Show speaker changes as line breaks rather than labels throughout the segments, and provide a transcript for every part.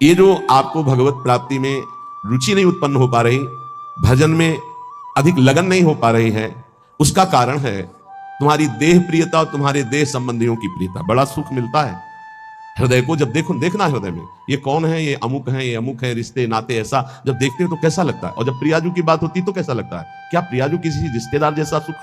ये जो आपको भगवत प्राप्ति में रुचि नहीं उत्पन्न हो पा रही, भजन में अधिक लगन नहीं हो पा रही है, उसका कारण है तुम्हारी देह प्रियता और तुम्हारे देह संबंधियों की प्रियता। बड़ा सुख मिलता है हृदय को जब देखना हृदय में ये कौन है, ये अमुक है, ये अमुक है, रिश्ते नाते, ऐसा जब देखते हो तो कैसा लगता है। और जब प्रियाजू की बात होती है तो कैसा लगता है? क्या प्रियाजू किसी रिश्तेदार जैसा सुख,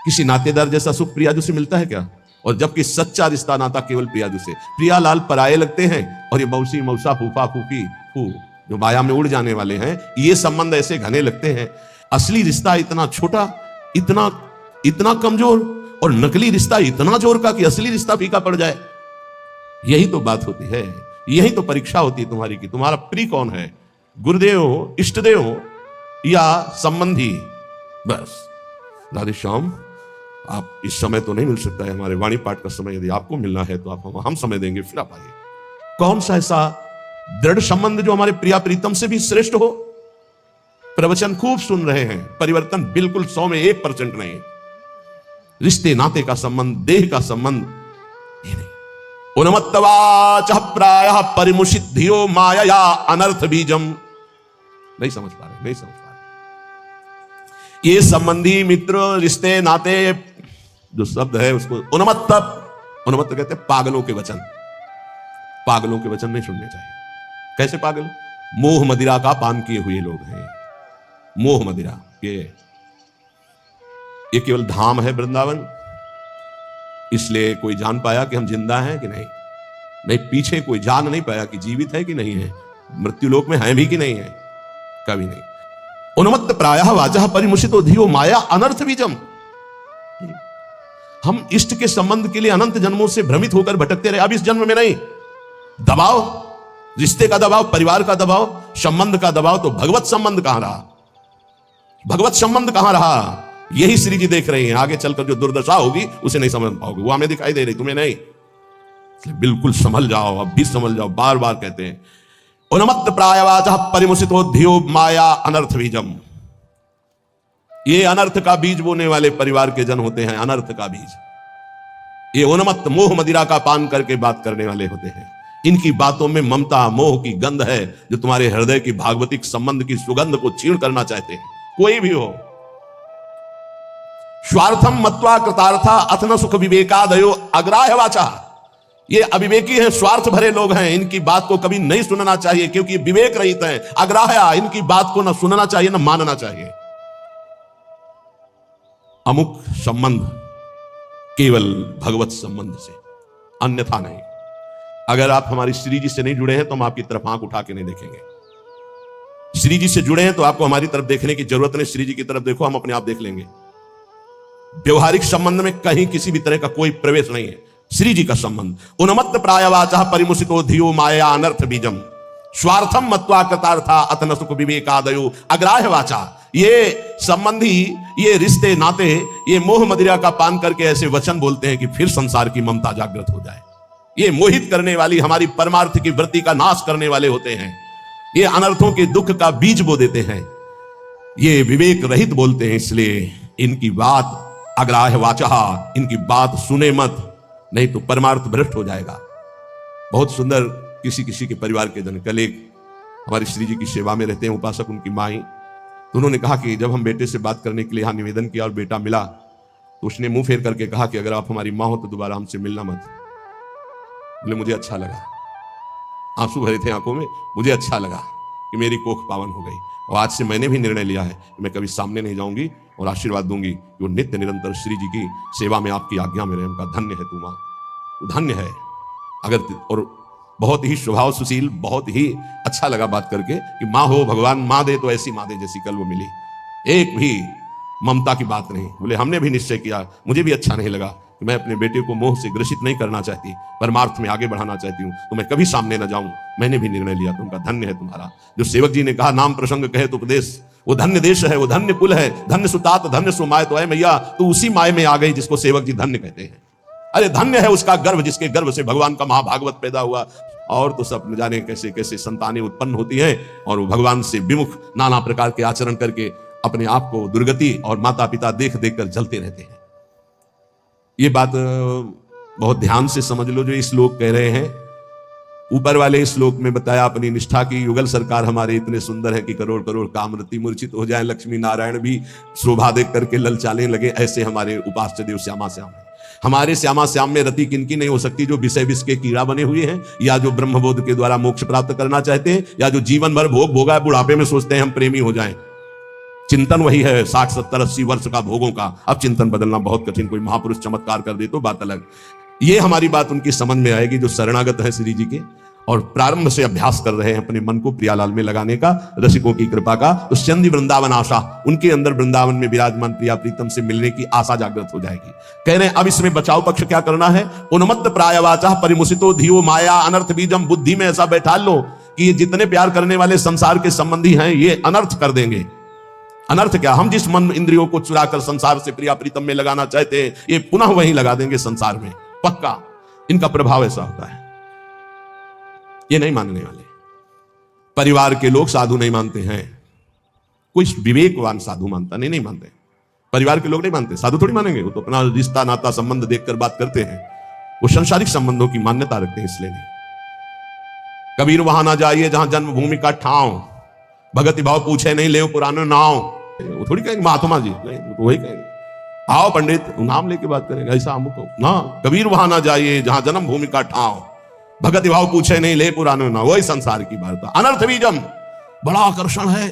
किसी नातेदार जैसा सुख प्रियाजू से मिलता है क्या? और जबकि सच्चा रिश्ता नाता केवल प्रियाजू से। प्रिया लाल पराये लगते हैं और ये मौसी मौसा फूफा फूफी फू जो माया में उड़ जाने वाले हैं, ये संबंध ऐसे घने लगते हैं। असली रिश्ता इतना छोटा, इतना कमजोर, और नकली रिश्ता इतना जोर का कि असली रिश्ता फीका पड़ जाए। यही तो बात होती है, यही तो परीक्षा होती है तुम्हारी कि तुम्हारा प्रिय कौन है, गुरुदेव हो, इष्टदेव हो या संबंधी। बस राधे श्याम, आप इस समय तो नहीं मिल सकता है, हमारे वाणी पाठ का समय यदि आपको मिलना है तो आप हम समय देंगे, फिर आप आइए। कौन सा ऐसा दृढ़ संबंध जो हमारे प्रिया प्रीतम से भी श्रेष्ठ हो? प्रवचन खूब सुन रहे हैं, परिवर्तन बिल्कुल 100 में 1% नहीं है। रिश्ते नाते का संबंध, देह का संबंध ये नहीं। उन्मत्तवाचः प्रायः परिमुषिद्धियो मायया अनर्थ बीजम। नहीं समझ पा रहे। ये संबंधी मित्र रिश्ते नाते जो शब्द है उसको उन्मत्त कहते हैं पागलों के वचन। पागलों के वचन नहीं सुनने चाहिए। कैसे पागल? मोह मदिरा का पान किए हुए लोग हैं। मोह मदिरा ये केवल धाम है वृंदावन, इसलिए कोई जान पाया कि हम जिंदा हैं कि नहीं, पीछे कोई जान नहीं पाया कि जीवित है कि नहीं है, मृत्युलोक में है भी कि नहीं है, कभी नहीं। उन्मत्त प्रायः वाचः परिमुषितो धियो माया अनर्थ बीजम। हम इष्ट के संबंध के लिए अनंत जन्मों से भ्रमित होकर भटकते रहे। अब इस जन्म में नहीं, दबाव, रिश्ते का दबाव, परिवार का दबाव, संबंध का दबाव, तो भगवत संबंध कहां रहा? भगवत संबंध कहां रहा? यही श्री जी देख रहे हैं। आगे चलकर जो दुर्दशा होगी उसे नहीं समझ पाओगे, वो हमें दिखाई दे रही, तुम्हें नहीं। बिल्कुल संभल जाओ, अब भी संभल जाओ। बार बार कहते हैं उन्मत्त प्रायवाचः परिमुषितो धियो माया अनर्थ बीजम। ये अनर्थ का बीज बोने वाले परिवार के जन होते हैं, अनर्थ का बीज। ये उन्मत्त मोह मदिरा का पान करके बात करने वाले होते हैं। इनकी बातों में ममता मोह की गंध है, जो तुम्हारे हृदय की भागवतिक संबंध की सुगंध को छीण करना चाहते हैं, कोई भी हो। स्वार्थम मत्वा कृतार्था अथन सुख विवेकादयो अग्राह्य वाचा। ये अविवेकी हैं, स्वार्थ भरे लोग हैं, इनकी बात को कभी नहीं सुनना चाहिए, क्योंकि विवेक रहित हैं। अग्राह्य, इनकी बात को ना सुनना चाहिए ना मानना चाहिए। अमुक संबंध केवल भगवत संबंध से, अन्यथा नहीं। अगर आप हमारी श्री जी से नहीं जुड़े हैं तो हम आपकी तरफ आंख उठा के नहीं देखेंगे। श्री जी से जुड़े हैं तो आपको हमारी तरफ देखने की जरूरत नहीं, श्री जी की तरफ देखो, हम अपने आप देख लेंगे। व्यवहारिक संबंध में कहीं किसी भी तरह का कोई प्रवेश नहीं है। श्री जी का संबंध उन्मत्त प्रायवाचः परिमुषितो धियो माया अनर्थ बीजम स्वार्थम मत्वा कृतार्था अतन सुख विवेकादयो अग्राह्य वाचा। ये संबंधी, ये रिश्ते नाते, ये मोह मदिरा का पान करके ऐसे वचन बोलते हैं कि फिर संसार की ममता जागृत हो जाए। ये मोहित करने वाली, हमारी परमार्थ की वृत्ति का नाश करने वाले होते हैं। ये अनर्थों के दुख का बीज बो देते हैं। ये विवेक रहित बोलते हैं, इसलिए इनकी बात अग्राह्य वाचा, इनकी बात सुने मत, नहीं तो परमार्थ भ्रष्ट हो जाएगा। बहुत सुंदर किसी के परिवार के जन, कल एक हमारी श्री जी की सेवा में रहते हैं उपासक, उनकी माँ ही, तो उन्होंने कहा कि जब हम बेटे से बात करने के लिए यहाँ निवेदन किया और बेटा मिला, तो उसने मुंह फेर करके कहा कि अगर आप हमारी माँ हो तो दोबारा हमसे मिलना मत। बोले मुझे अच्छा लगा, आंसू भरे थे आंखों में, मुझे अच्छा लगा कि मेरी कोख पावन हो गई। और आज से मैंने भी निर्णय लिया है कि मैं कभी सामने नहीं जाऊंगी और आशीर्वाद दूंगी कि वो नित्य निरंतर श्री जी की सेवा में आपकी आज्ञा में रहे। उनका धन्य है तू माँ, धन्य है। अगर और बहुत ही स्वभाव सुशील, बहुत ही अच्छा लगा बात करके कि माँ हो, भगवान माँ दे तो ऐसी माँ दे जैसी कल वो मिली, एक भी ममता की बात नहीं। बोले हमने भी निश्चय किया, मुझे भी अच्छा नहीं लगा कि मैं अपने बेटे को मोह से ग्रसित नहीं करना चाहती, परमार्थ में आगे बढ़ाना चाहती हूँ, तो मैं कभी सामने न जाऊं। मैंने भी निर्णय लिया। तो उनका धन्य है तुम्हारा। जो सेवक जी ने कहा नाम प्रसंग कहे तो उपदेश, वो धन्य देश है, वो धन्य कुल है, धन्य सुतात धन्य सुमाय। तो है मैया तो उसी माय में आ गई जिसको सेवक जी धन्य कहते हैं। अरे धन्य है उसका गर्भ, जिसके गर्भ से भगवान का महाभागवत पैदा हुआ। और तो सब न जाने कैसे कैसे संतानें उत्पन्न होती हैं और वो भगवान से विमुख नाना प्रकार के आचरण करके अपने आप को दुर्गति और माता पिता देख देख कर जलते रहते हैं। ये बात बहुत ध्यान से समझ लो। जो इस लोग कह रहे हैं ऊपर वाले श्लोक में बताया अपनी निष्ठा की युगल सरकार हमारे इतने सुंदर है कि करोड़ करोड़ कामरति मूर्छित हो जाए, लक्ष्मी नारायण भी शोभा देख करके ललचाने लगे, ऐसे हमारे उपास्य देव श्यामा श्याम है। हमारे श्यामा श्याम में रति किनकी नहीं हो सकती, जो विषय विष के कीड़ा बने हुए हैं, या जो ब्रह्मबोध के द्वारा मोक्ष प्राप्त करना चाहते हैं, या जो जीवन भर भोग भोगा बुढ़ापे में सोचते हैं हम प्रेमी हो जाएं। चिंतन वही है 60 70 80 वर्ष का भोगों का। अब चिंतन बदलना बहुत कठिन, कोई महापुरुष चमत्कार कर दे तो बात अलग। ये हमारी बात उनकी समझ में आएगी जो शरणागत है श्री जी के और प्रारंभ से अभ्यास कर रहे हैं अपने मन को प्रियालाल में लगाने का, रसिकों की कृपा का। तो चंदी वृंदावन आशा, उनके अंदर वृंदावन में विराजमान प्रिया प्रीतम से मिलने की आशा जागृत हो जाएगी। कह रहे हैं अब इसमें बचाव पक्ष क्या करना है, उन्मत्त प्रायवाचा परिमुसितो धियो माया अनर्थ बीजम, बुद्धि में ऐसा बैठा लो कि ये जितने प्यार करने वाले संसार के संबंधी हैं ये अनर्थ कर देंगे। अनर्थ क्या, हम जिस मन इंद्रियों को चुराकर संसार से प्रिया प्रीतम में लगाना चाहते हैं ये पुनः वहीं लगा देंगे संसार में, पक्का। इनका प्रभाव ऐसा होता है, ये नहीं मानने वाले। परिवार के लोग साधु नहीं मानते हैं, कोई विवेकवान साधु मानता नहीं मानते। परिवार के लोग नहीं मानते, साधु थोड़ी मानेंगे, वो तो अपना रिश्ता नाता संबंध देखकर बात करते हैं, वो संसारिक संबंधों की मान्यता रखते हैं, इसलिए नहीं। कबीर वहां ना जाइए जहां जन्मभूमि का ठाव, भगति भाव पूछे नहीं ले पुराने नाव। वो थोड़ी कहेंगे महात्मा जी, नहीं तो वही कहेंगे आओ पंडित नाम लेके बात करेंगे, ऐसा अमुक ना। कबीर वहां ना जाइए जहां जन्मभूमि का ठाव, भगति भाव पूछे नहीं ले पुराने ना, वही संसार की बात। अनर्थ बीजम, बड़ा आकर्षण है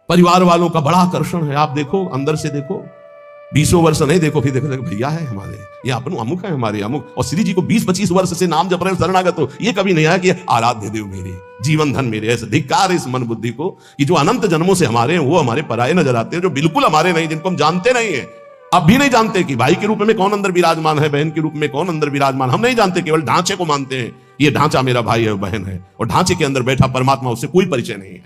परिवार वालों का, बड़ा आकर्षण है। आप देखो अंदर से देखो, 20 वर्ष नहीं देखो, फिर देखो भैया है हमारे, ये अपन अमुक है हमारे अमुक। और श्री जी को 20-25 वर्ष से नाम जप रहे शरणागत हो, ये कभी नहीं आया कि आराध्य देव मेरे, जीवन धन मेरे। ऐसे धिक्कार इस मन बुद्धि को कि जो अनंत जन्मों से हमारे हैं वो हमारे पराये नजर आते हैं, जो बिल्कुल हमारे नहीं, जिनको हम जानते नहीं है। अब भी नहीं जानते कि भाई के रूप में कौन अंदर विराजमान है, बहन के रूप में कौन अंदर विराजमान, हम नहीं जानते, केवल ढांचे को मानते हैं। ये ढांचा मेरा भाई है बहन है, और ढांचे के अंदर बैठा परमात्मा, उससे कोई परिचय नहीं है।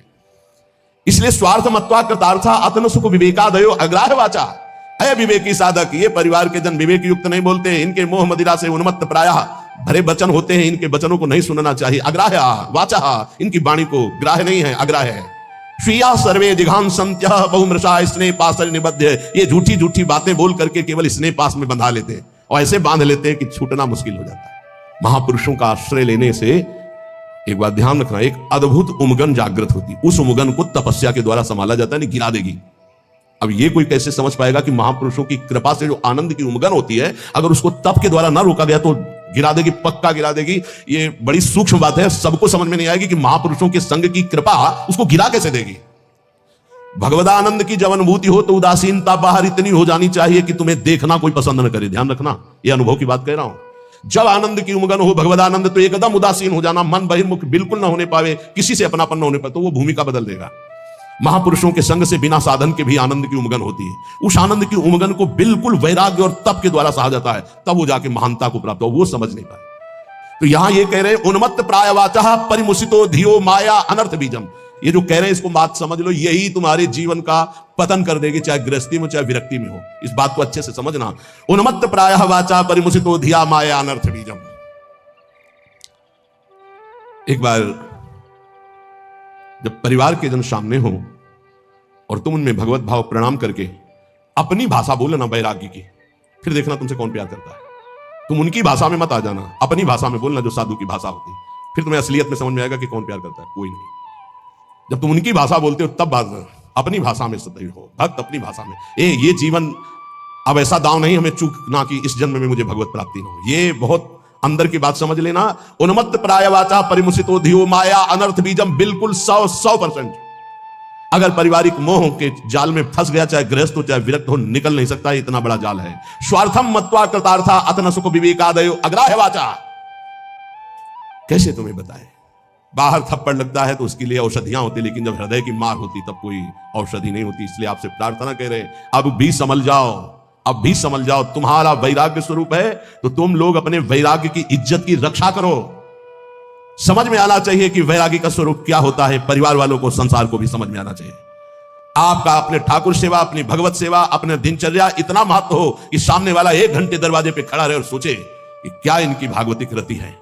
इसलिए स्वार्थ मत्वा कृतार्था आत्म सुख विवेकादयो अग्राह्य वाचा है विवेकी साधक। ये परिवार के जन विवेक युक्त नहीं बोलते, इनके मोह मदिरा से उन्मत्त प्रायः भरे वचन होते हैं, इनके वचनों को नहीं सुनना चाहिए। अग्राह्य वाचा, इनकी वाणी को ग्राह्य नहीं है, अग्राह्य है। श्रिया सर्वे जिघान संत्यः बहुमृषा स्नेह पास निबद्ध, ये झूठी झूठी बातें बोल करके केवल स्नेह पास में बंधा लेते हैं, और ऐसे बांध लेते हैं कि छूटना मुश्किल हो जाता है। महापुरुषों का आश्रय लेने से एक बात ध्यान रखना, एक अद्भुत उमगन जागृत होती, उस उमगन को तपस्या के द्वारा संभाला जाता है, नहीं गिरा देगी। अब ये कोई कैसे समझ पाएगा कि महापुरुषों की कृपा से जो आनंद की उमगन होती है, अगर उसको तप के द्वारा ना रोका गया तो गिरा देगी, पक्का गिरा देगी। ये बड़ी सूक्ष्म बात है, सबको समझ में नहीं आएगी कि महापुरुषों के संग की कृपा उसको गिरा कैसे देगी। भगवदानंद की जब अनुभूति हो तो उदासीनता बाहर इतनी हो जानी चाहिए कि तुम्हें देखना कोई पसंद न करे। ध्यान रखना, ये अनुभव की बात कह रहा हूं। जब आनंद की उमगन हो भगवदानंद, तो एकदम उदासीन हो जाना, मन बहिर्मुख बिल्कुल ना होने पावे, किसी से अपनापन न होने पाए, तो वो भूमिका बदल देगा। महापुरुषों के संग से बिना साधन के भी आनंद की उमगन होती है। उस आनंद की उमगन को बिल्कुल वैराग्य और तप के द्वारा सहा जाता है, तब वो जाके महानता को प्राप्त हो, वो समझ नहीं पाए। तो यहां ये कह रहे हैं उन्मत्त प्रायवाचा परिमुसितो धियो माया अनर्थ बीजम। ये जो कह रहे हैं इसको बात समझ लो, यही तुम्हारे जीवन का पतन कर देगी, चाहे गृहस्थी में चाहे विरक्ति में हो। इस बात को अच्छे से समझना। उन्मत्त प्रायः वाचा परिमुसितो धिया माया अनर्थ बीजम। एक बार जब परिवार के जन सामने हो और तुम उनमें भगवत भाव प्रणाम करके अपनी भाषा बोलना वैराग्य की, फिर देखना तुमसे कौन प्यार करता है। तुम उनकी भाषा में मत आ जाना, अपनी भाषा में बोलना जो साधु की भाषा होती, फिर तुम्हें असलियत में समझ में आएगा कि कौन प्यार करता है, कोई नहीं। जब तुम उनकी भाषा बोलते हो तब बात अपनी भाषा में सदैव हो, भक्त अपनी भाषा में। ये जीवन अब ऐसा दांव नहीं हमें चूकना कि इस जन्म में मुझे भगवत प्राप्ति न हो। ये बहुत अंदर की बात समझ लेना। उन्मत्त प्रायवाचा परिमुसितो धियो माया अनर्थ बीजम, बिल्कुल 100%। अगर पारिवारिक मोह के जाल में फंस गया, चाहे गृहस्थ हो चाहे विरक्त हो, निकल नहीं सकता, इतना बड़ा जाल है। स्वार्थम मत्वा कृतार्था अतन सुख विवेकादयो अग्राह्य वाचा। कैसे तुम्हें बताए, बाहर थप्पड़ लगता है तो उसके लिए औषधियां होती, लेकिन जब हृदय की मार होती तब कोई औषधि नहीं होती। इसलिए आपसे प्रार्थना कह रहे, अब भी समझ जाओ, अब भी समझ जाओ। तुम्हारा वैराग्य स्वरूप है तो तुम लोग अपने वैराग्य की इज्जत की रक्षा करो। समझ में आना चाहिए कि वैराग्य का स्वरूप क्या होता है। परिवार वालों को, संसार को भी समझ में आना चाहिए। आपका अपने ठाकुर सेवा, अपनी भगवत सेवा, अपने दिनचर्या इतना महत्व हो कि सामने वाला 1 घंटे दरवाजे पे खड़ा रहे और सोचे कि क्या इनकी भागवतिक रति है।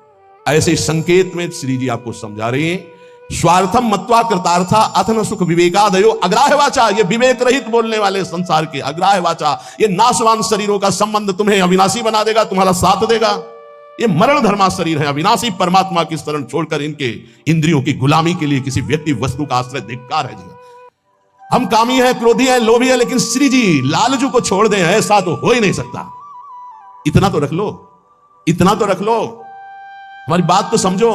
ऐसे संकेत में श्री जी आपको समझा रहे हैं। स्वार्थम मत्वा कृतार्था अथन सुख विवेकादयो अग्राह्य वाचा। ये विवेक रहित बोलने वाले संसार के अग्राह्य वाचा, ये नाशवान शरीरों का संबंध तुम्हें अविनाशी बना देगा, तुम्हारा साथ देगा। ये मरण धर्मा शरीर है। अविनाशी परमात्मा की शरण छोड़कर इनके इंद्रियों की गुलामी के लिए किसी व्यक्ति वस्तु का आश्रय धिक्कार है जी। हम कामी है, क्रोधी है, लोभी है, लेकिन श्री जी लालजू को छोड़ दें, ऐसा तो हो ही नहीं सकता। इतना तो रख लो, इतना तो रख लो, हमारी बात तो समझो।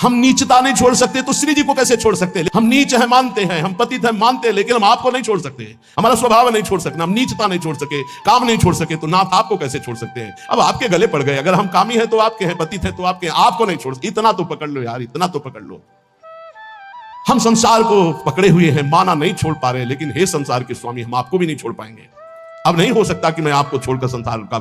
हम नीचता नहीं छोड़ सकते तो श्री जी को कैसे छोड़ सकते? हम नीच है मानते हैं, हम पतित है मानते हैं, लेकिन हम आपको नहीं छोड़ सकते। हमारा स्वभाव नहीं छोड़ सकते, हम नीचता नहीं छोड़ सके, काम नहीं छोड़ सके, तो नाथ आपको कैसे छोड़ सकते हैं? अब आपके गले पड़ गए। अगर हम कामी है तो आपके हैं, पतित है तो आपके हैं, आपको नहीं छोड़ सकते। इतना तो पकड़ लो यार, इतना तो पकड़ लो। हम संसार को पकड़े हुए हैं, माना नहीं छोड़ पा रहे, लेकिन हे संसार के स्वामी, हम आपको भी नहीं छोड़ पाएंगे। अब नहीं हो सकता कि मैं आपको छोड़कर संसार का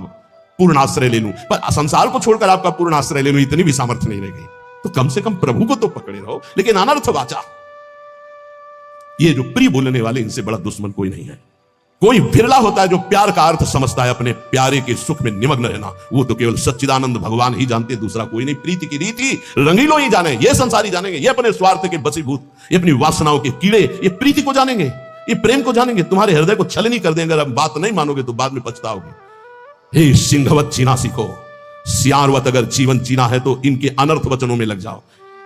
पूर्ण आश्रय ले लूं, पर संसार को छोड़कर आपका पूर्ण आश्रय ले लूं, इतनी भी सामर्थ्य नहीं रह गई। तो कम से कम प्रभु को तो पकड़े रहो। लेकिन अनर्थ वाचा, ये जो प्रिय बोलने वाले, इनसे बड़ा दुश्मन कोई नहीं है। कोई बिरला होता है जो प्यार का अर्थ समझता है, अपने प्यारे के सुख में निमग्न रहना। वो तो केवल सच्चिदानंद भगवान ही जानते, दूसरा कोई नहीं। प्रीति की रीति रंगीलो ही जाने, ये संसारी जानेंगे। ये अपने स्वार्थ के बसीभूत, ये अपनी वासनाओं के कीड़े, ये प्रीति को जानेंगे, ये प्रेम को जानेंगे। तुम्हारे हृदय को छलनी कर देंगे। अगर बात नहीं मानोगे तो बाद में पछताओगे। हे सिंहवत जीना सीखो, सियारवत अगर जीवन जीना है तो इनके अनर्थ वचनों में लग जाओ।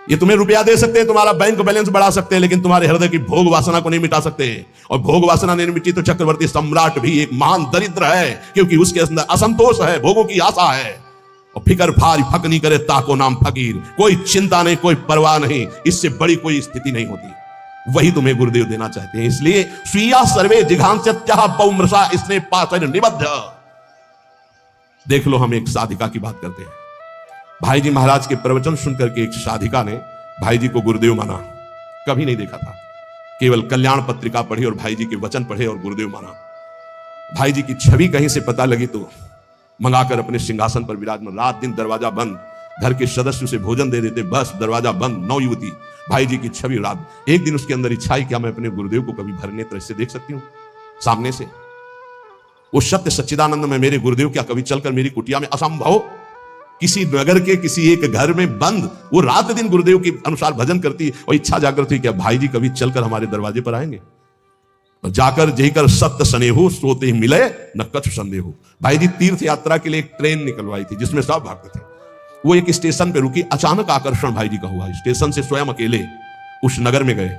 ये तुम्हें रुपया दे सकते हैं, तुम्हारा बैंक बैलेंस बढ़ा सकते हैं, लेकिन तुम्हारे हृदय की भोग वासना को नहीं मिटा सकते। और भोग वासना नहीं मिटी तो चक्रवर्ती सम्राट भी एक महान दरिद्र है, क्योंकि उसके अंदर असंतोष है, भोगों की आशा है। और फिकर भारी फक नहीं करे ताको नाम फकीर, कोई चिंता नहीं, कोई परवाह नहीं, इससे बड़ी कोई स्थिति नहीं होती। वही तुम्हें गुरुदेव देना चाहते हैं। इसलिए स्वीया सर्वे जिघांस्यत्यः पौमृषा इसने पाशर निबद्ध। देख लो, हम एक साधिका की बात करते हैं। भाई जी महाराज के प्रवचन सुनकर के एक साधिका ने भाई जी को गुरुदेव माना। कभी नहीं देखा था, केवल कल्याण पत्रिका पढ़ी और भाई जी के वचन पढ़े और गुरुदेव माना। भाई जी की छवि कहीं से पता लगी तो मंगाकर अपने सिंहासन पर विराजमान। रात दिन दरवाजा बंद, घर के सदस्य उसे भोजन दे देते, बस दरवाजा बंद। 9 युवती, भाई जी की छवि रात। एक दिन उसके अंदर इच्छा ही, क्या मैं अपने गुरुदेव को कभी भर नेत्र से देख सकती हूँ सामने से? वो सत्य सच्चिदानंद में मेरे गुरुदेव क्या कभी चलकर मेरी कुटिया में? असंभव। किसी नगर के किसी एक घर में बंद, वो रात दिन गुरुदेव के अनुसार भजन करती और इच्छा जागृत हुई, क्या भाई जी कभी चलकर हमारे दरवाजे पर आएंगे? और जाकर जहीकर सत्य स्नेहो सोते ही मिले न कछु संदेहो। भाई जी तीर्थ यात्रा के लिए एक ट्रेन निकलवाई थी जिसमें सब भक्त थे। वो एक स्टेशन पे रुकी, अचानक आकर्षण भाई जी का हुआ। स्टेशन से स्वयं अकेले उस नगर में गए।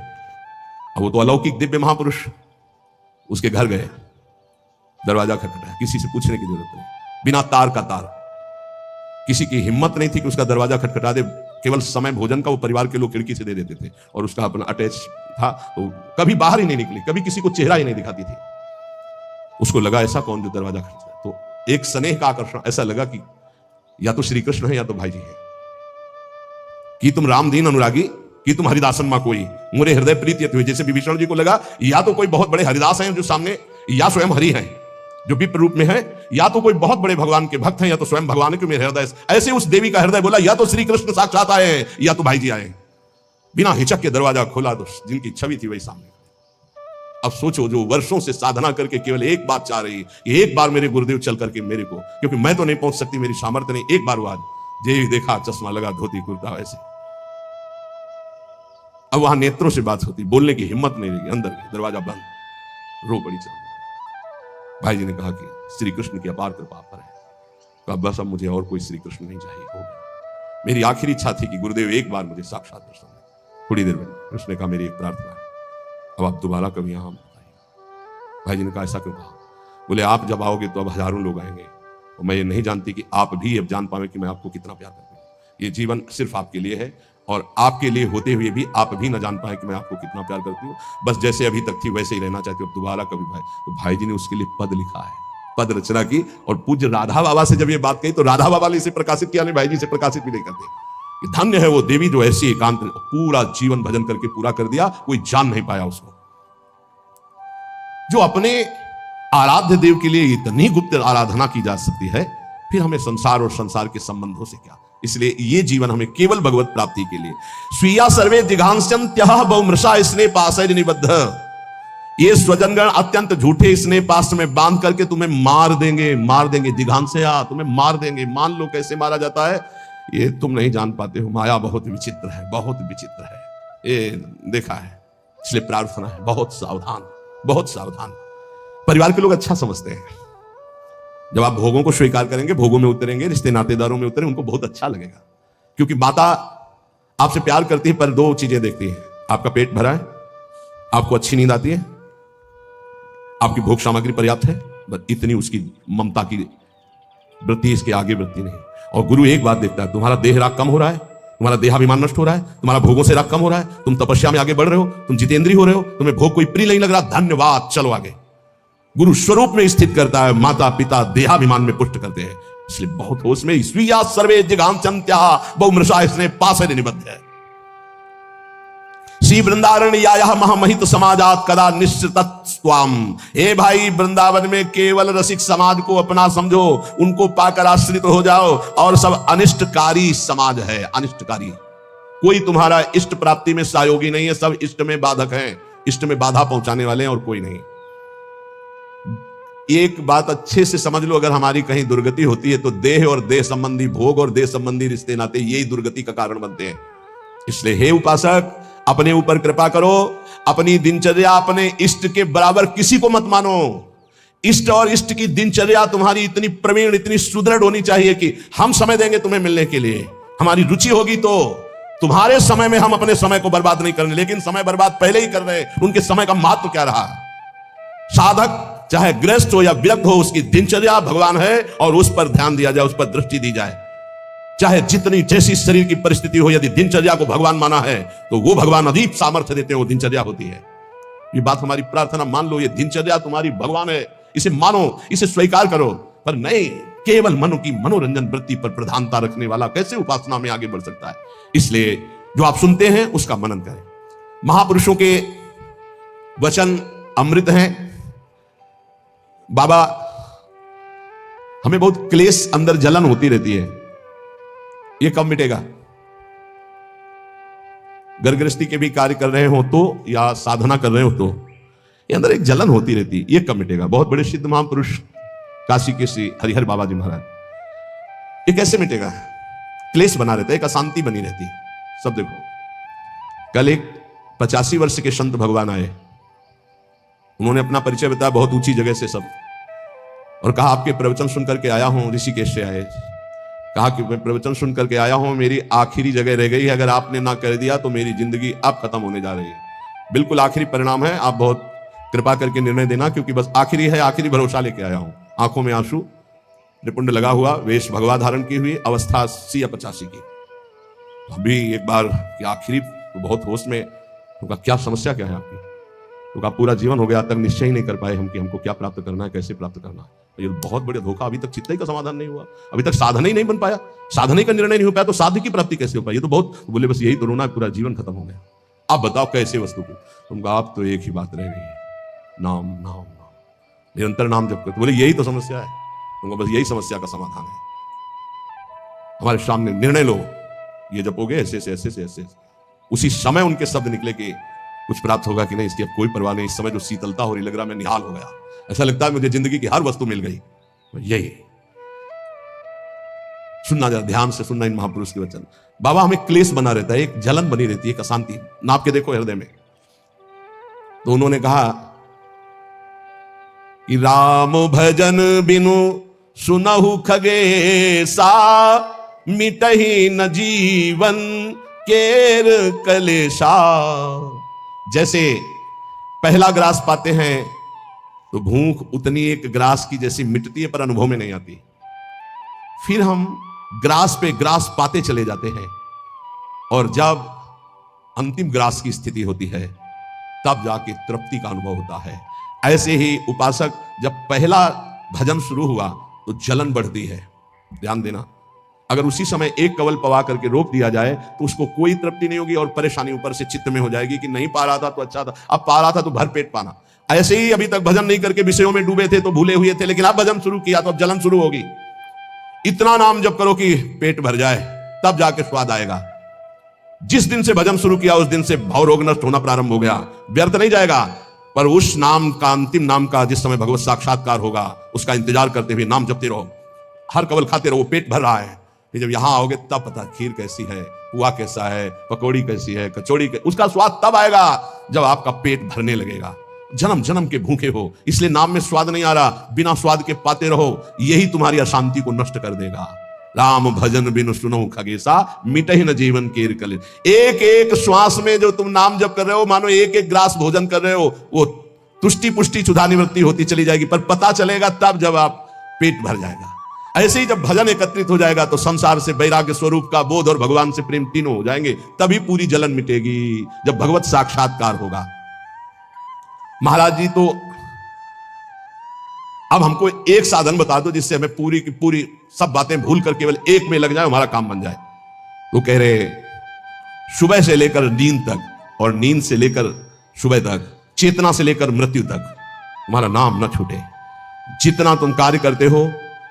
वो तो अलौकिक दिव्य महापुरुष, उसके घर गए, दरवाजा खटखटाया, किसी से पूछने की जरूरत नहीं, बिना तार का तार। किसी की हिम्मत नहीं थी कि उसका दरवाजा खटखटा दे। केवल समय भोजन का वो परिवार के लोग खिड़की से दे देते थे और उसका अपना अटैच था, तो कभी बाहर ही नहीं निकली, कभी किसी को चेहरा ही नहीं दिखाती थी। उसको लगा ऐसा कौन जो दरवाजा खटखटा, तो एक स्नेह का आकर्षण, ऐसा लगा कि या तो श्री कृष्ण है या तो भाई जी है। कि तुम राम दीन अनुरागी, कि तुम हरिदासन मां कोई मोरे हृदय प्रीति हुई। जैसे विभीषण जी को लगा या तो कोई बहुत बड़े हरिदास हैं जो सामने, या स्वयं हरि हैं जो विप्र रूप में है, या तो कोई बहुत बड़े भगवान के भक्त हैं, या तो स्वयं भगवान के मेरे हृदय। ऐसे उस देवी का हृदय बोला या तो श्री कृष्ण साक्षात आए हैं या तो भाई जी आए। बिना हिचक के दरवाजा खोला तो जिनकी छवि थी वही सामने। अब सोचो, जो वर्षों से साधना करके केवल एक बात चाह रही कि एक बार मेरे गुरुदेव चल करके मेरे को, क्योंकि मैं तो नहीं पहुंच सकती, मेरी सामर्थ्य नहीं, एक बार वो आज जे देखा चश्मा लगा, धोती कुर्ता वैसे। अब वहां नेत्रों से बात होती, बोलने की हिम्मत नहीं रही, अंदर दरवाजा बंद, रो पड़ी चल। भाई जी ने कहा कि श्री कृष्ण की अपार कृपा पर है। कहा बस अब मुझे और कोई श्री कृष्ण नहीं चाहिए, हो गया। मेरी आखिरी इच्छा थी कि गुरुदेव एक बार मुझे साक्षात दर्शन दें। थोड़ी देर में कृष्ण ने कहा मेरी एक प्रार्थना है, अब आप दोबारा कभी यहां बताइए। भाई जी ने कहा ऐसा क्यों कहा? बोले आप जब आओगे तो अब हजारों लोग आएंगे और मैं ये नहीं जानती कि आप भी अब जान पावे कि मैं आपको कितना प्यार करती हूँ। ये जीवन सिर्फ आपके लिए है और आपके लिए होते हुए भी आप भी न जान पाए कि मैं आपको कितना प्यार करती हूँ। बस जैसे अभी तक थी वैसे ही रहना चाहती हूँ, अब दोबारा कभी भाई। तो भाई जी ने उसके लिए पद लिखा है, पद रचना की। और पूज्य राधा बाबा से जब ये बात कही तो राधा बाबा ने इसे प्रकाशित किया, नहीं भाई जी से प्रकाशित भी नहीं करते। धन्य है वो देवी जो ऐसी एकांत पूरा जीवन भजन करके पूरा कर दिया, कोई जान नहीं पाया उसको। जो अपने आराध्य देव के लिए इतनी गुप्त आराधना की जा सकती है, फिर हमें संसार और संसार के संबंधों से क्या? इसलिए ये जीवन हमें केवल भगवत प्राप्ति के लिए। स्वीया सर्वे जिघांस्यन्त्यः बहुमृषा स्नेह पाशैर् निबद्ध। ये स्वजनगण अत्यंत झूठे स्नेह पाश में बांध करके तुम्हें मार देंगे, मार देंगे। जिघांस्या, तुम्हें मार देंगे। मान लो कैसे मारा जाता है, ये तुम नहीं जान पाते हो। माया बहुत विचित्र है, बहुत विचित्र है, ये देखा है। इसलिए प्रार्थना है बहुत सावधान, बहुत सावधान। परिवार के लोग अच्छा समझते हैं, जब आप भोगों को स्वीकार करेंगे, भोगों में उतरेंगे, रिश्ते नातेदारों में उतरेंगे, उनको बहुत अच्छा लगेगा। क्योंकि माता आपसे प्यार करती है पर दो चीजें देखती है, आपका पेट भरा है, आपको अच्छी नींद आती है, आपकी भोग सामग्री पर्याप्त है, बस इतनी उसकी ममता की वृत्ति, इसके आगे वृत्ति नहीं। और गुरु एक बात देखता है, तुम्हारा देह राग कम हो रहा है, तुम्हारा देहाभिमान नष्ट हो रहा है, तुम्हारा भोगों से राग कम हो रहा है, तुम तपस्या में आगे बढ़ रहे हो, तुम जितेंद्रीय हो रहे हो, तुम्हें भोग कोई प्रिय नहीं लग रहा, धन्यवाद, चलो आगे। गुरु स्वरूप में स्थित करता है, माता पिता देहाभिमान में पुष्ट करते हैं। इसलिए बहुत होश में स्वीया सर्वे जिगांचन्त्या बहुमृषा इसने पास निबद्ध है। श्री वृंदावन याया महामहित समाजात कदा निश्चितत्वाम। हे भाई, वृंदावन में केवल रसिक समाज को अपना समझो, उनको पाकर आश्रित हो जाओ, और सब अनिष्टकारी समाज है, अनिष्टकारी। कोई तुम्हारा इष्ट प्राप्ति में सहयोगी नहीं है, सब इष्ट में बाधक हैं, इष्ट में बाधा पहुंचाने वाले हैं, और कोई नहीं। एक बात अच्छे से समझ लो, अगर हमारी कहीं दुर्गति होती है तो देह और देह संबंधी भोग और देह संबंधी रिश्ते नाते यही दुर्गति का कारण बनते हैं। इसलिए हे उपासक, अपने ऊपर कृपा करो, अपनी दिनचर्या अपने इष्ट के बराबर किसी को मत मानो। इष्ट और इष्ट की दिनचर्या तुम्हारी इतनी प्रवीण, इतनी सुदृढ़ होनी चाहिए कि हम समय देंगे तुम्हें मिलने के लिए, हमारी रुचि होगी तो तुम्हारे समय में हम अपने समय को बर्बाद नहीं करने, लेकिन समय बर्बाद पहले ही कर रहे, उनके समय का महत्व क्या रहा। साधक चाहे गृहस्थ हो या विरक्त हो, उसकी दिनचर्या भगवान है और उस पर ध्यान दिया जाए, उस पर दृष्टि दी जाए। चाहे जितनी जैसी शरीर की परिस्थिति हो, यदि दिनचर्या को भगवान माना है तो वो भगवान अधिक सामर्थ्य देते हैं, वो दिनचर्या होती है। ये बात हमारी प्रार्थना, मान लो ये दिनचर्या तुम्हारी भगवान है, इसे मानो, इसे स्वीकार करो। पर नहीं, केवल मनो की मनोरंजन वृत्ति पर प्रधानता रखने वाला कैसे उपासना में आगे बढ़ सकता है। इसलिए जो आप सुनते हैं उसका मनन करें। महापुरुषों के वचन अमृत हैं। बाबा, हमें बहुत क्लेश, अंदर जलन होती रहती है, ये कब मिटेगा? घर गृहस्थी के भी कार्य कर रहे हो तो, या साधना कर रहे हो तो, ये अंदर एक जलन होती रहती है, ये कब मिटेगा? बहुत बड़े सिद्ध महापुरुष काशी के श्री हरिहर बाबा जी महाराज, ये कैसे मिटेगा? क्लेश बना रहता है, एक अशांति बनी रहती है। सब देखो, कल एक 85 वर्ष के संत भगवान आए, उन्होंने अपना परिचय बताया बहुत ऊंची जगह से सब, और कहा आपके प्रवचन सुन करके आया हूं, ऋषिकेश से आए। कहा कि मैं प्रवचन सुन करके आया हूं, मेरी आखिरी जगह रह गई है, अगर आपने ना कर दिया तो मेरी जिंदगी अब खत्म होने जा रही है, बिल्कुल आखिरी परिणाम है, आप बहुत कृपा करके निर्णय देना, क्योंकि बस आखिरी है, आखिरी भरोसा लेके आया हूं। आंखों में आंसू, निपुंड लगा हुआ, वेश भगवा धारण की हुई, अवस्था 80 या 85 की। अभी एक बार कि आखिरी तो बहुत होश में, तो क्या समस्या क्या है आपकी? तो पूरा जीवन हो गया, तक निश्चय ही नहीं कर पाए हम कि हमको क्या प्राप्त करना है, कैसे प्राप्त करना है। ये बहुत बड़ा धोखा, अभी तक चित्त का समाधान नहीं हुआ, अभी तक साधन ही नहीं बन पाया, साधन ही का निर्णय नहीं हो पाया, तो साध्य की प्राप्ति कैसे हो पाई? ये तो बहुत बोले, बस यही तो रोना है, पूरा जीवन खत्म हो गया। आप बताओ कैसे वस्तु को? तुमका आप तो एक ही बात रह गई है, नाम नाम नाम, निरंतर नाम जप करते। बोले यही तो समस्या है, तुमको बस यही समस्या का समाधान है। हमारे सामने निर्णय लो, ये जपोगे ऐसे से ऐसे से ऐसे, उसी समय उनके शब्द निकले कि कुछ प्राप्त होगा कि नहीं, इसकी अब कोई परवाह नहीं। इस समय जो शीतलता हो रही, लग रहा मैं निहाल हो गया, ऐसा लगता है मुझे जिंदगी की हर वस्तु मिल गई। यही सुनना, जरा ध्यान से सुनना इन महापुरुष के वचन। बाबा, हमें क्लेश बना रहता है, एक जलन बनी रहती है, एक अशांति, नाप के देखो हृदय में। तो उन्होंने कहा कि राम भजन बिनु सुनहु खगेसा, मिटहि न जीवन केर कलेशा। जैसे पहला ग्रास पाते हैं तो भूख उतनी एक ग्रास की जैसी मिटती है, पर अनुभव में नहीं आती। फिर हम ग्रास पे ग्रास पाते चले जाते हैं, और जब अंतिम ग्रास की स्थिति होती है तब जाके तृप्ति का अनुभव होता है। ऐसे ही उपासक, जब पहला भजन शुरू हुआ तो जलन बढ़ती है। ध्यान देना, अगर उसी समय एक कवल पवा करके रोक दिया जाए तो उसको कोई तृप्ति नहीं होगी, और परेशानी ऊपर से चित्त में हो जाएगी कि नहीं पा रहा था तो अच्छा था, अब पा रहा था तो भर पेट पाना। ऐसे ही अभी तक भजन नहीं करके विषयों में डूबे थे तो भूले हुए थे, लेकिन अब भजन शुरू किया तो अब जलन शुरू होगी। इतना नाम जप करो कि पेट भर जाए, तब जाके स्वाद आएगा। जिस दिन से भजन शुरू किया उस दिन से भाव रोग नष्ट होना प्रारंभ हो गया। व्यर्थ नहीं जाएगा, पर उस नाम का, अंतिम नाम का, जिस समय भगवत साक्षात्कार होगा उसका इंतजार करते हुए नाम जपते रहो, हर कवल खाते रहो। पेट भर रहा है, जब यहां आओगे तब पता खीर कैसी है, पुआ कैसा है, पकौड़ी कैसी है, कचौड़ी उसका स्वाद तब आएगा जब आपका पेट भरने लगेगा। जन्म जन्म के भूखे हो, इसलिए नाम में स्वाद नहीं आ रहा, बिना स्वाद के पाते रहो, यही तुम्हारी अशांति को नष्ट कर देगा। राम भजन बिनु सुनो खगेसा, मिटहि न जीवन केर कले। एक एक श्वास में जो तुम नाम जप कर रहे हो, मानो एक एक ग्रास भोजन कर रहे हो, वो तुष्टि पुष्टि क्षुधा निवृत्ति होती चली जाएगी, पर पता चलेगा तब जब आप पेट भर जाएगा। ऐसे ही जब भजन एकत्रित हो जाएगा तो संसार से वैराग्य स्वरूप का बोध और भगवान से प्रेम तीनों हो जाएंगे, तभी पूरी जलन मिटेगी, जब भगवत साक्षात्कार होगा। महाराज जी तो अब हमको एक साधन बता दो जिससे हमें पूरी की पूरी सब बातें भूल कर केवल एक में लग जाए, हमारा काम बन जाए। तो कह रहे सुबह से लेकर नींद तक और नींद से लेकर सुबह तक, चेतना से लेकर मृत्यु तक तुम्हारा नाम न छूटे। जितना तुम कार्य करते हो,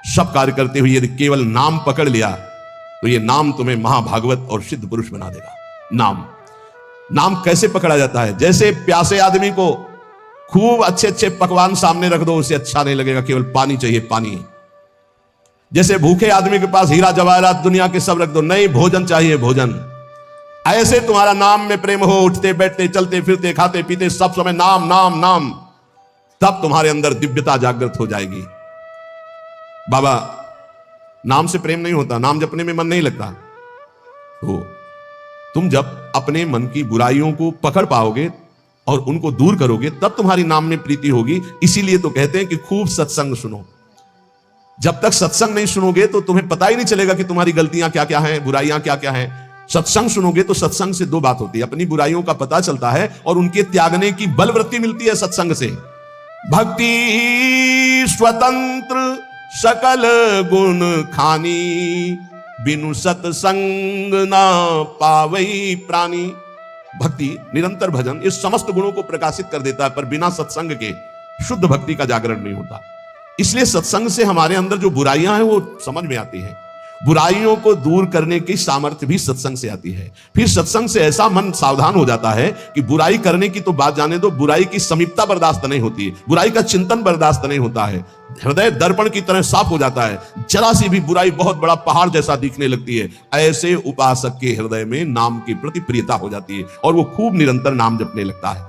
सब कार्य करते हुए यदि केवल नाम पकड़ लिया तो ये नाम तुम्हें महाभागवत और सिद्ध पुरुष बना देगा। नाम कैसे पकड़ा जाता है? जैसे प्यासे आदमी को खूब अच्छे अच्छे पकवान सामने रख दो, उसे अच्छा नहीं लगेगा, केवल पानी चाहिए, पानी। जैसे भूखे आदमी के पास हीरा जवाहरात दुनिया के सब रख दो, नहीं, भोजन चाहिए, भोजन। ऐसे तुम्हारा नाम में प्रेम हो, उठते बैठते चलते फिरते खाते पीते सब समय नाम नाम नाम, तब तुम्हारे अंदर दिव्यता जागृत हो जाएगी। बाबा, नाम से प्रेम नहीं होता, नाम जपने में मन नहीं लगता, तो तुम जब अपने मन की बुराइयों को पकड़ पाओगे और उनको दूर करोगे, तब तुम्हारी नाम में प्रीति होगी। इसीलिए तो कहते हैं कि खूब सत्संग सुनो। जब तक सत्संग नहीं सुनोगे तो तुम्हें पता ही नहीं चलेगा कि तुम्हारी गलतियां क्या क्या हैं, बुराइयां क्या क्या हैं। सत्संग सुनोगे तो सत्संग से दो बात होती है, अपनी बुराइयों का पता चलता है और उनके त्यागने की बलवृत्ति मिलती है सत्संग से। भक्ति स्वतंत्र सकल गुण खानी, बिनु सत्संग ना पावई प्राणी। भक्ति, निरंतर भजन, इस समस्त गुणों को प्रकाशित कर देता है, पर बिना सत्संग के शुद्ध भक्ति का जागरण नहीं होता। इसलिए सत्संग से हमारे अंदर जो बुराइयां हैं वो समझ में आती है। बुराइयों को दूर करने की सामर्थ्य भी सत्संग से आती है। फिर सत्संग से ऐसा मन सावधान हो जाता है कि बुराई करने की तो बात जाने दो, बुराई की समीपता बर्दाश्त नहीं होती है, बुराई का चिंतन बर्दाश्त नहीं होता है। हृदय दर्पण की तरह साफ हो जाता है, जरा सी भी बुराई बहुत बड़ा पहाड़ जैसा दिखने लगती है। ऐसे उपासक के हृदय में नाम के प्रति प्रियता हो जाती है और वो खूब निरंतर नाम जपने लगता है।